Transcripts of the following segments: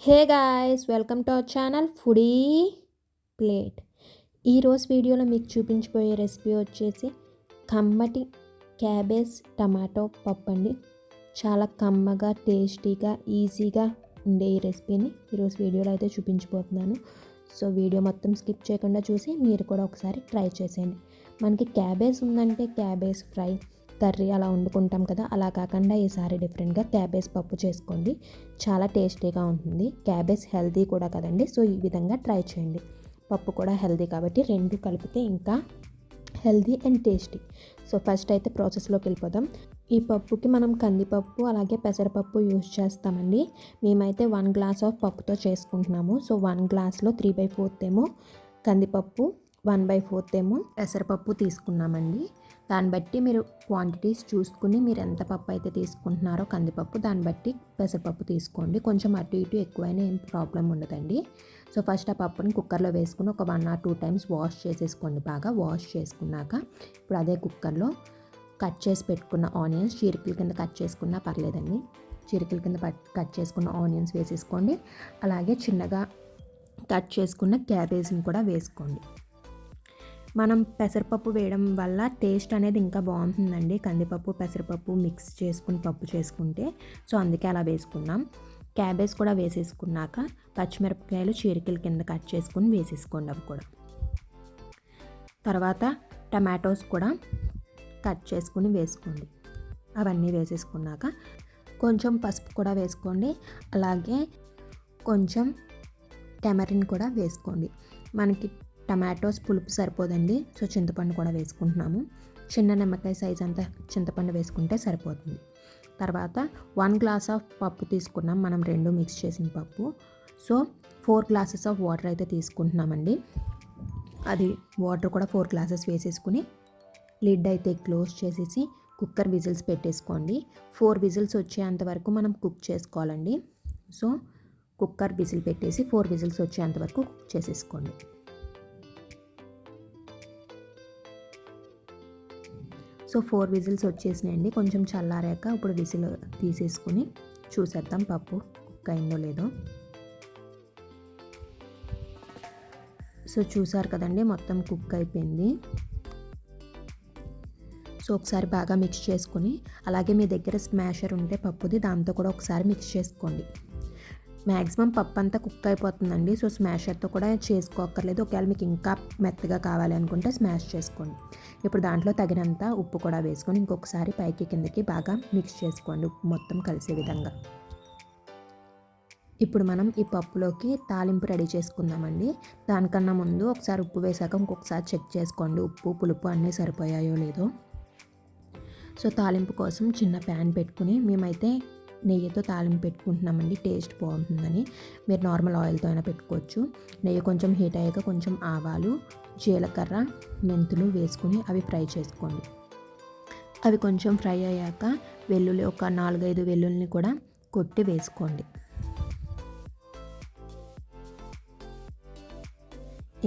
Hey guys, welcome to our channel foodie plate. ఈరోజు వీడియోలో మీకు చూపించబోయే రెసిపీ వచ్చేసి కమ్మటి క్యాబేజ్ టమాటో పప్పు అండి. చాలా కమ్మగా టేస్టీగా ఈజీగా ఉండే ఈ రెసిపీని ఈరోజు వీడియోలో అయితే చూపించబోతున్నాను. సో వీడియో మొత్తం స్కిప్ చేయకుండా చూసి మీరు కూడా ఒకసారి ట్రై చేసేయండి. మనకి క్యాబేజ్ ఉందంటే క్యాబేజ్ ఫ్రై కర్రీ అలా వండుకుంటాం కదా, అలా కాకుండా ఈసారి డిఫరెంట్గా క్యాబేజ్ పప్పు చేసుకోండి. చాలా టేస్టీగా ఉంటుంది. క్యాబేజ్ హెల్తీ కూడా కదండి, సో ఈ విధంగా ట్రై చేయండి. పప్పు కూడా హెల్తీ కాబట్టి రెండు కలిపితే ఇంకా healthy and tasty. So first అయితే ప్రాసెస్లోకి వెళ్ళిపోదాం. ఈ పప్పుకి మనం కందిపప్పు అలాగే పెసరపప్పు యూజ్ చేస్తామండి. మేమైతే 1 గ్లాస్ ఆఫ్ పప్పుతో చేసుకుంటున్నాము. సో 1 గ్లాస్లో 3/4 ఏమో కందిపప్పు, 1/4 ఏమో పెసరపప్పు తీసుకున్నామండి. దాన్ని బట్టి మీరు క్వాంటిటీస్ చూసుకుని మీరు ఎంత పప్పు అయితే తీసుకుంటున్నారో కందిపప్పు, దాన్ని బట్టి పెసరపప్పు తీసుకోండి. కొంచెం అటు ఇటు ఎక్కువైనా ఏం ప్రాబ్లం ఉండదండి. సో ఫస్ట్ ఆ పప్పుని కుక్కర్లో వేసుకుని ఒక 1 or 2 times వాష్ చేసేసుకోండి. బాగా వాష్ చేసుకున్నాక ఇప్పుడు అదే కుక్కర్లో కట్ చేసి పెట్టుకున్న ఆనియన్స్, చీరికల కింద కట్ చేసుకున్నా పర్లేదండి, చీరికల కింద కట్ చేసుకున్న ఆనియన్స్ వేసేసుకోండి. అలాగే చిన్నగా కట్ చేసుకున్న క్యాబేజీని కూడా వేసుకోండి. మనం పెసరపప్పు వేయడం వల్ల టేస్ట్ అనేది ఇంకా బాగుంటుందండి. కందిపప్పు పెసరపప్పు మిక్స్ చేసుకుని పప్పు చేసుకుంటే, సో అందుకే అలా వేసుకున్నాం. క్యాబేజ్ కూడా వేసేసుకున్నాక పచ్చిమిరపకాయలు చీరికల కింద కట్ చేసుకుని వేసేసుకోండి. అవి కూడా తర్వాత టమాటోస్ కూడా కట్ చేసుకుని వేసుకోండి. అవన్నీ వేసేసుకున్నాక కొంచెం పసుపు కూడా వేసుకోండి. అలాగే కొంచెం టమారిన్ కూడా వేసుకోండి. మనకి టమాటోస్ పులుపు సరిపోదండి, సో చింతపండు కూడా వేసుకుంటున్నాము. చిన్న నిమ్మకాయ సైజ్ అంతా చింతపండు వేసుకుంటే సరిపోతుంది. తర్వాత 1 గ్లాస్ ఆఫ్ పప్పు తీసుకున్నాం మనం, రెండు మిక్స్ చేసిన పప్పు. సో 4 glasses ఆఫ్ వాటర్ అయితే తీసుకుంటున్నామండి. అది వాటర్ కూడా 4 glasses వేసేసుకుని లిడ్ అయితే క్లోజ్ చేసేసి కుక్కర్ విజిల్స్ పెట్టేసుకోండి. 4 విజిల్స్ వచ్చేంత వరకు మనం కుక్ చేసుకోవాలండి. సో కుక్కర్ విజిల్ పెట్టేసి 4 విజిల్స్ వచ్చేంత వరకు కుక్ చేసేసుకోండి. సో 4 విజిల్స్ వచ్చేసినాయండి. కొంచెం చల్లారాక ఇప్పుడు విజిల్ తీసేసుకుని చూసేద్దాం పప్పు కుక్ అయిందో లేదో. సో చూసారు కదండి, మొత్తం కుక్ అయిపోయింది. సో ఒకసారి బాగా మిక్స్ చేసుకుని, అలాగే మీ దగ్గర స్మాషర్ ఉంటే పప్పుది, దాంతో కూడా ఒకసారి మిక్స్ చేసుకోండి. మ్యాక్సిమం పప్పు అంతా కుక్ అయిపోతుందండి. సో స్మాషర్తో కూడా చేసుకోక్కర్లేదు. ఒకవేళ మీకు ఇంకా మెత్తగా కావాలి అనుకుంటే స్మాష్ చేసుకోండి. ఇప్పుడు దాంట్లో తగినంత ఉప్పు కూడా వేసుకొని ఇంకొకసారి పైకి కిందకి బాగా మిక్స్ చేసుకోండి, ఉప్పు మొత్తం కలిసే విధంగా. ఇప్పుడు మనం ఈ పప్పులోకి తాలింపు రెడీ చేసుకుందామండి. దానికన్నా ముందు ఒకసారి ఉప్పు వేసాక ఇంకొకసారి చెక్ చేసుకోండి, ఉప్పు పులుపు అన్నీ సరిపోయాయో లేదో. సో తాలింపు కోసం చిన్న ప్యాన్ పెట్టుకుని మేమైతే నెయ్యితో తాలింపు పెట్టుకుంటున్నామండి, టేస్ట్ బాగుంటుందని. మీరు నార్మల్ ఆయిల్తో అయినా పెట్టుకోవచ్చు. నెయ్యి కొంచెం హీట్ అయ్యాక కొంచెం ఆవాలు, జీలకర్ర, మెంతులు వేసుకుని అవి ఫ్రై చేసుకోండి. అవి కొంచెం ఫ్రై అయ్యాక వెల్లుల్లి ఒక 4-5 వెల్లుల్లిని కూడా కొట్టి వేసుకోండి.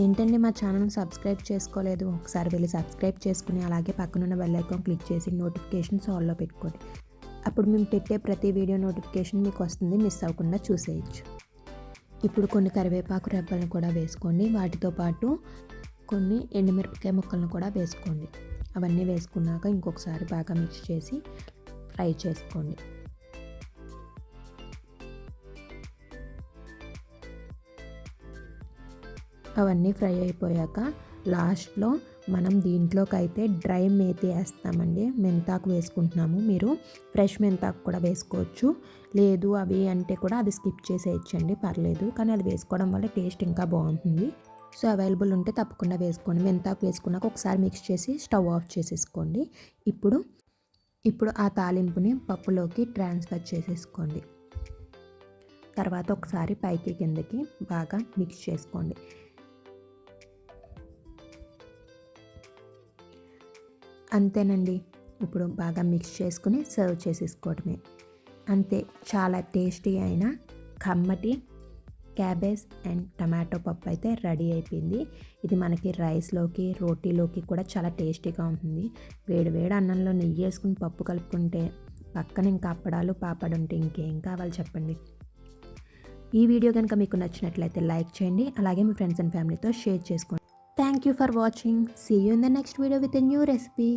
ఏంటండి మా ఛానల్ని సబ్స్క్రైబ్ చేసుకోలేదు? ఒకసారి వెళ్ళి సబ్స్క్రైబ్ చేసుకుని అలాగే పక్కనున్న బెల్ ఐకాన్ క్లిక్ చేసి నోటిఫికేషన్స్ ఆల్లో పెట్టుకోండి. అప్పుడు మేము పెట్టే ప్రతి వీడియో నోటిఫికేషన్ మీకు వస్తుంది, మిస్ అవ్వకుండా చూసేయచ్చు. ఇప్పుడు కొన్ని కరివేపాకు రెబ్బలను కూడా వేసుకోండి. వాటితో పాటు కొన్ని ఎండుమిరపకాయ ముక్కలను కూడా వేసుకోండి. అవన్నీ వేసుకున్నాక ఇంకొకసారి బాగా మిక్స్ చేసి ఫ్రై చేసుకోండి. అవన్నీ ఫ్రై అయిపోయాక లాస్ట్లో మనం దీంట్లోకి అయితే డ్రై మేతి వేస్తామండి. మెంతాకు వేసుకుంటున్నాము. మీరు ఫ్రెష్ మెంతాకు కూడా వేసుకోవచ్చు, లేదు అవి అంటే కూడా అది స్కిప్ చేసేయచ్చండి, పర్లేదు. కానీ అది వేసుకోవడం వల్ల టేస్ట్ ఇంకా బాగుంటుంది. సో అవైలబుల్ ఉంటే తప్పకుండా వేసుకోండి. మెంతాకు వేసుకున్నాక ఒకసారి మిక్స్ చేసి స్టవ్ ఆఫ్ చేసేసుకోండి. ఇప్పుడు ఆ తాలింపుని పప్పులోకి ట్రాన్స్ఫర్ చేసేసుకోండి. తర్వాత ఒకసారి పైకి కిందకి బాగా మిక్స్ చేసుకోండి. అంతేనండి, ఇప్పుడు బాగా మిక్స్ చేసుకుని సర్వ్ చేసేసుకోవడమే. అంతే, చాలా టేస్టీ అయిన కమ్మటి క్యాబేజ్ అండ్ టమాటో పప్పు అయితే రెడీ అయిపోయింది. ఇది మనకి రైస్లోకి రోటీలోకి కూడా చాలా టేస్టీగా ఉంటుంది. వేడి వేడి అన్నంలో నెయ్యి వేసుకుని పప్పు కలుపుకుంటే పక్కన ఇంకా అప్పడాలు పాపడు ఉంటే ఇంకేం కావాలి చెప్పండి. ఈ వీడియో కనుక మీకు నచ్చినట్లయితే లైక్ చేయండి, అలాగే మీ ఫ్రెండ్స్ అండ్ ఫ్యామిలీతో షేర్ చేసుకోండి. Thank you for watching. See you in the next video with a new recipe.